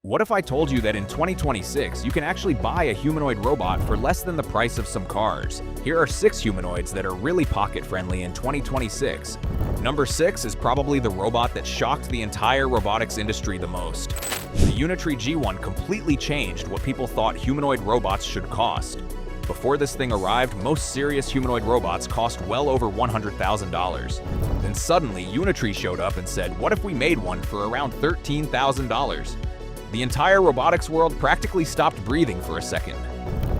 What if I told you that in 2026, you can actually buy a humanoid robot for less than the price of some cars? Here are 6 humanoids that are really pocket-friendly in 2026. Number 6 is probably the robot that shocked the entire robotics industry the most. The Unitree G1 completely changed what people thought humanoid robots should cost. Before this thing arrived, most serious humanoid robots cost well over $100,000. Then suddenly, Unitree showed up and said, what if we made one for around $13,000? The entire robotics world practically stopped breathing for a second.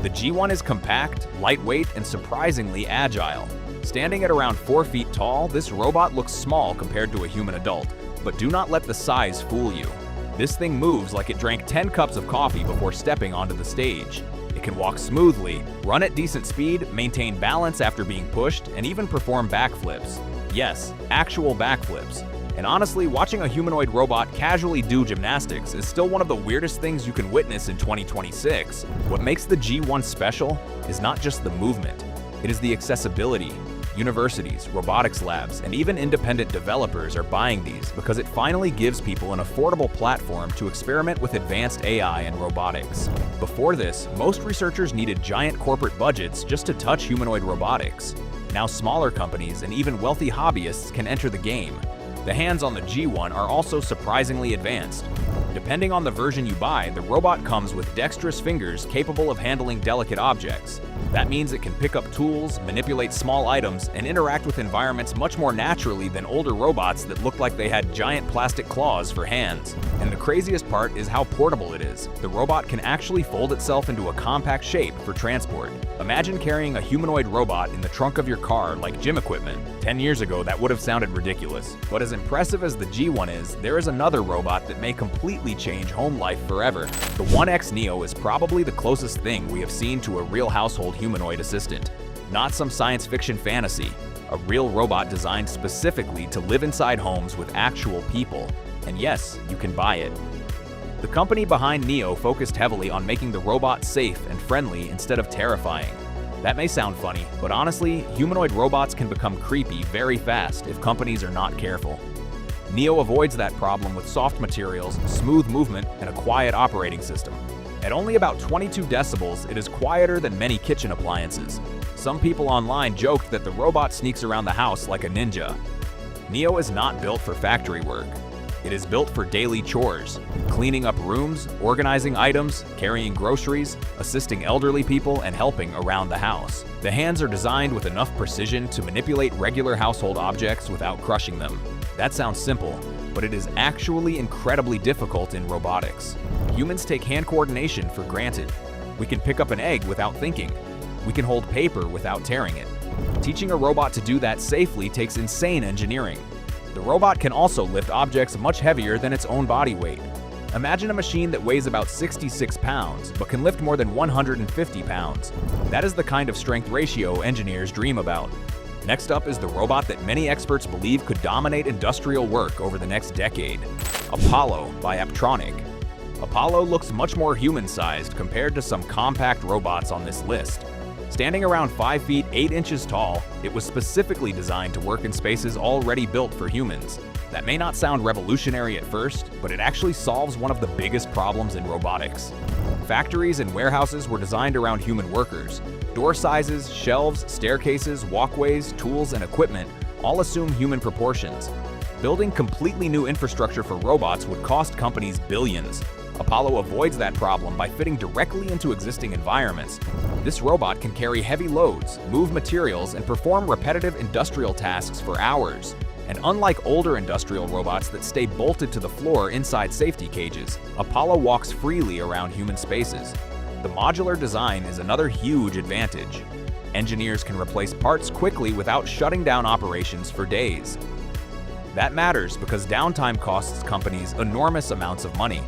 The G1 is compact, lightweight, and surprisingly agile. Standing at around 4 feet tall, this robot looks small compared to a human adult, but do not let the size fool you. This thing moves like it drank 10 cups of coffee before stepping onto the stage. It can walk smoothly, run at decent speed, maintain balance after being pushed, and even perform backflips. Yes, actual backflips. And honestly, watching a humanoid robot casually do gymnastics is still one of the weirdest things you can witness in 2026. What makes the G1 special is not just the movement, it is the accessibility. Universities, robotics labs, and even independent developers are buying these because it finally gives people an affordable platform to experiment with advanced AI and robotics. Before this, most researchers needed giant corporate budgets just to touch humanoid robotics. Now smaller companies and even wealthy hobbyists can enter the game. The hands on the G1 are also surprisingly advanced. Depending on the version you buy, the robot comes with dexterous fingers capable of handling delicate objects. That means it can pick up tools, manipulate small items, and interact with environments much more naturally than older robots that looked like they had giant plastic claws for hands. And the craziest part is how portable it is. The robot can actually fold itself into a compact shape for transport. Imagine carrying a humanoid robot in the trunk of your car like gym equipment. 10 years ago, that would have sounded ridiculous. But as impressive as the G1 is, there is another robot that may completely change home life forever. The 1X Neo is probably the closest thing we have seen to a real household humanoid assistant. Not some science fiction fantasy, a real robot designed specifically to live inside homes with actual people. And yes, you can buy it. The company behind Neo focused heavily on making the robot safe and friendly instead of terrifying. That may sound funny, but honestly, humanoid robots can become creepy very fast if companies are not careful. Neo avoids that problem with soft materials, smooth movement, and a quiet operating system. At only about 22 decibels, it is quieter than many kitchen appliances. Some people online joked that the robot sneaks around the house like a ninja. Neo is not built for factory work. It is built for daily chores, cleaning up rooms, organizing items, carrying groceries, assisting elderly people, and helping around the house. The hands are designed with enough precision to manipulate regular household objects without crushing them. That sounds simple, but it is actually incredibly difficult in robotics. Humans take hand coordination for granted. We can pick up an egg without thinking. We can hold paper without tearing it. Teaching a robot to do that safely takes insane engineering. The robot can also lift objects much heavier than its own body weight. Imagine a machine that weighs about 66 pounds, but can lift more than 150 pounds. That is the kind of strength ratio engineers dream about. Next up is the robot that many experts believe could dominate industrial work over the next decade. Apollo by Apptronik. Apollo looks much more human-sized compared to some compact robots on this list. Standing around 5 feet 8 inches tall, it was specifically designed to work in spaces already built for humans. That may not sound revolutionary at first, but it actually solves one of the biggest problems in robotics. Factories and warehouses were designed around human workers. Door sizes, shelves, staircases, walkways, tools, and equipment all assume human proportions. Building completely new infrastructure for robots would cost companies billions. Apollo avoids that problem by fitting directly into existing environments. This robot can carry heavy loads, move materials, and perform repetitive industrial tasks for hours. And unlike older industrial robots that stay bolted to the floor inside safety cages, Apollo walks freely around human spaces. The modular design is another huge advantage. Engineers can replace parts quickly without shutting down operations for days. That matters because downtime costs companies enormous amounts of money.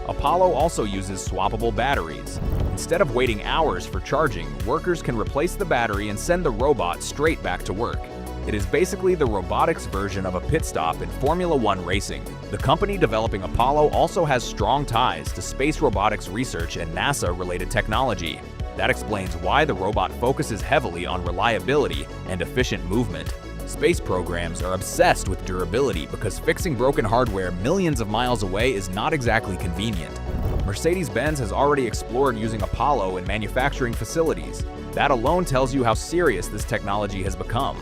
Apollo also uses swappable batteries. Instead of waiting hours for charging, workers can replace the battery and send the robot straight back to work. It is basically the robotics version of a pit stop in Formula One racing. The company developing Apollo also has strong ties to space robotics research and NASA-related technology. That explains why the robot focuses heavily on reliability and efficient movement. Space programs are obsessed with durability because fixing broken hardware millions of miles away is not exactly convenient. Mercedes-Benz has already explored using Apollo in manufacturing facilities. That alone tells you how serious this technology has become.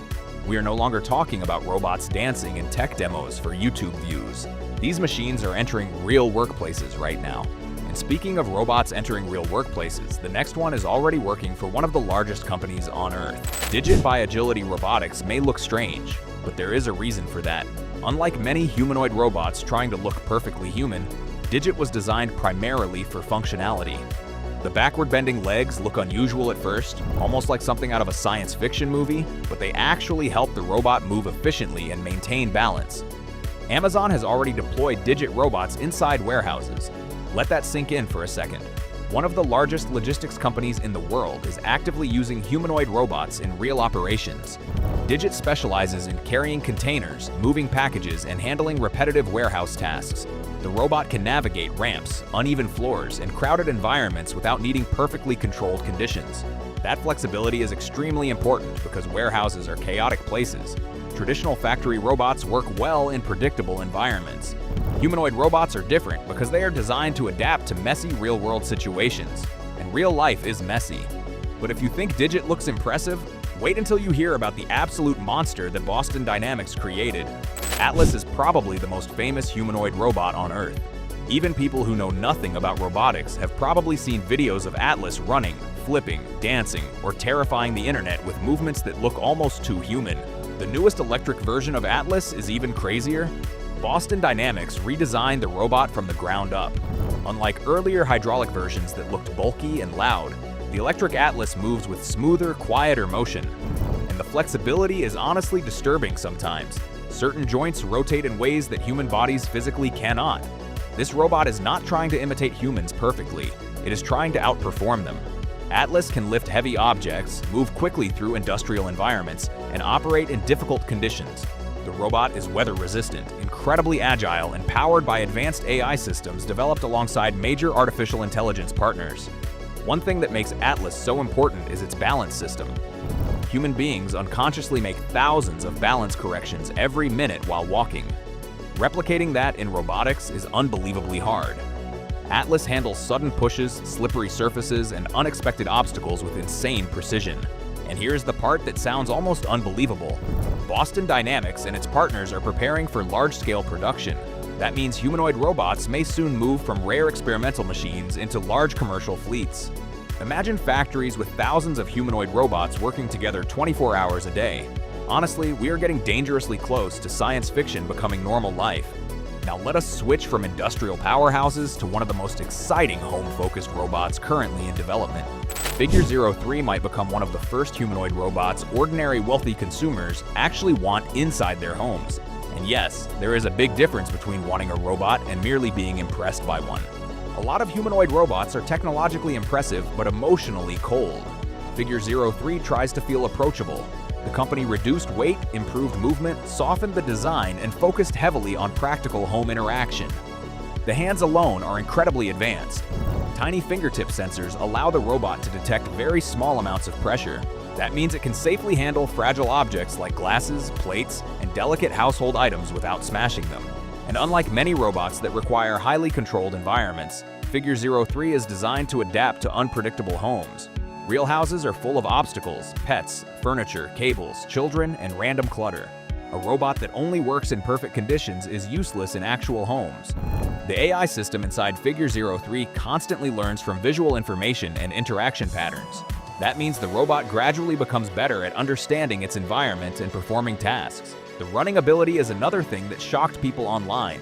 We are no longer talking about robots dancing in tech demos for YouTube views. These machines are entering real workplaces right now. And speaking of robots entering real workplaces, the next one is already working for one of the largest companies on Earth. Digit by Agility Robotics may look strange, but there is a reason for that. Unlike many humanoid robots trying to look perfectly human, Digit was designed primarily for functionality. The backward-bending legs look unusual at first, almost like something out of a science fiction movie, but they actually help the robot move efficiently and maintain balance. Amazon has already deployed Digit robots inside warehouses. Let that sink in for a second. One of the largest logistics companies in the world is actively using humanoid robots in real operations. Digit specializes in carrying containers, moving packages, and handling repetitive warehouse tasks. The robot can navigate ramps, uneven floors, and crowded environments without needing perfectly controlled conditions. That flexibility is extremely important because warehouses are chaotic places. Traditional factory robots work well in predictable environments. Humanoid robots are different because they are designed to adapt to messy real-world situations, and real life is messy. But if you think Digit looks impressive, wait until you hear about the absolute monster that Boston Dynamics created. Atlas is probably the most famous humanoid robot on Earth. Even people who know nothing about robotics have probably seen videos of Atlas running, flipping, dancing, or terrifying the internet with movements that look almost too human. The newest electric version of Atlas is even crazier. Boston Dynamics redesigned the robot from the ground up. Unlike earlier hydraulic versions that looked bulky and loud, the electric Atlas moves with smoother, quieter motion. And the flexibility is honestly disturbing sometimes. Certain joints rotate in ways that human bodies physically cannot. This robot is not trying to imitate humans perfectly, it is trying to outperform them. Atlas can lift heavy objects, move quickly through industrial environments, and operate in difficult conditions. The robot is weather-resistant, incredibly agile, and powered by advanced AI systems developed alongside major artificial intelligence partners. One thing that makes Atlas so important is its balance system. Human beings unconsciously make thousands of balance corrections every minute while walking. Replicating that in robotics is unbelievably hard. Atlas handles sudden pushes, slippery surfaces, and unexpected obstacles with insane precision. And here's the part that sounds almost unbelievable. Boston Dynamics and its partners are preparing for large-scale production. That means humanoid robots may soon move from rare experimental machines into large commercial fleets. Imagine factories with thousands of humanoid robots working together 24 hours a day. Honestly, we are getting dangerously close to science fiction becoming normal life. Now let us switch from industrial powerhouses to one of the most exciting home-focused robots currently in development. Figure 03 might become one of the first humanoid robots ordinary wealthy consumers actually want inside their homes. And yes, there is a big difference between wanting a robot and merely being impressed by one. A lot of humanoid robots are technologically impressive but emotionally cold. Figure 03 tries to feel approachable. The company reduced weight, improved movement, softened the design, and focused heavily on practical home interaction. The hands alone are incredibly advanced. Tiny fingertip sensors allow the robot to detect very small amounts of pressure. That means it can safely handle fragile objects like glasses, plates, and delicate household items without smashing them. And unlike many robots that require highly controlled environments, Figure 03 is designed to adapt to unpredictable homes. Real houses are full of obstacles, pets, furniture, cables, children, and random clutter. A robot that only works in perfect conditions is useless in actual homes. The AI system inside Figure 03 constantly learns from visual information and interaction patterns. That means the robot gradually becomes better at understanding its environment and performing tasks. The running ability is another thing that shocked people online.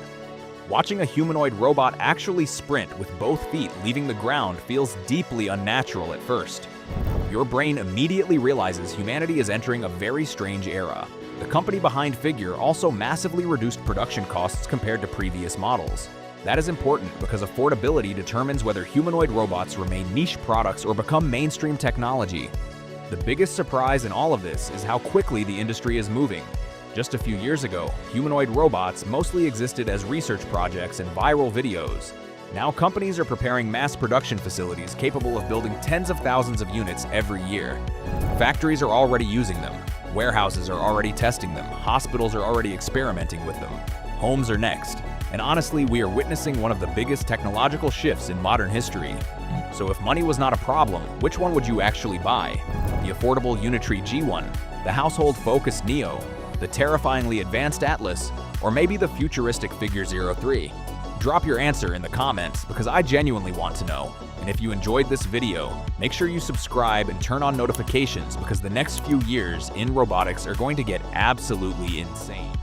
Watching a humanoid robot actually sprint with both feet leaving the ground feels deeply unnatural at first. Your brain immediately realizes humanity is entering a very strange era. The company behind Figure also massively reduced production costs compared to previous models. That is important because affordability determines whether humanoid robots remain niche products or become mainstream technology. The biggest surprise in all of this is how quickly the industry is moving. Just a few years ago, humanoid robots mostly existed as research projects and viral videos. Now companies are preparing mass production facilities capable of building tens of thousands of units every year. Factories are already using them. Warehouses are already testing them. Hospitals are already experimenting with them. Homes are next. And honestly, we are witnessing one of the biggest technological shifts in modern history. So if money was not a problem, which one would you actually buy? The affordable Unitree G1, the household-focused Neo, the terrifyingly advanced Atlas, or maybe the futuristic Figure 03? Drop your answer in the comments because I genuinely want to know. And if you enjoyed this video, make sure you subscribe and turn on notifications because the next few years in robotics are going to get absolutely insane.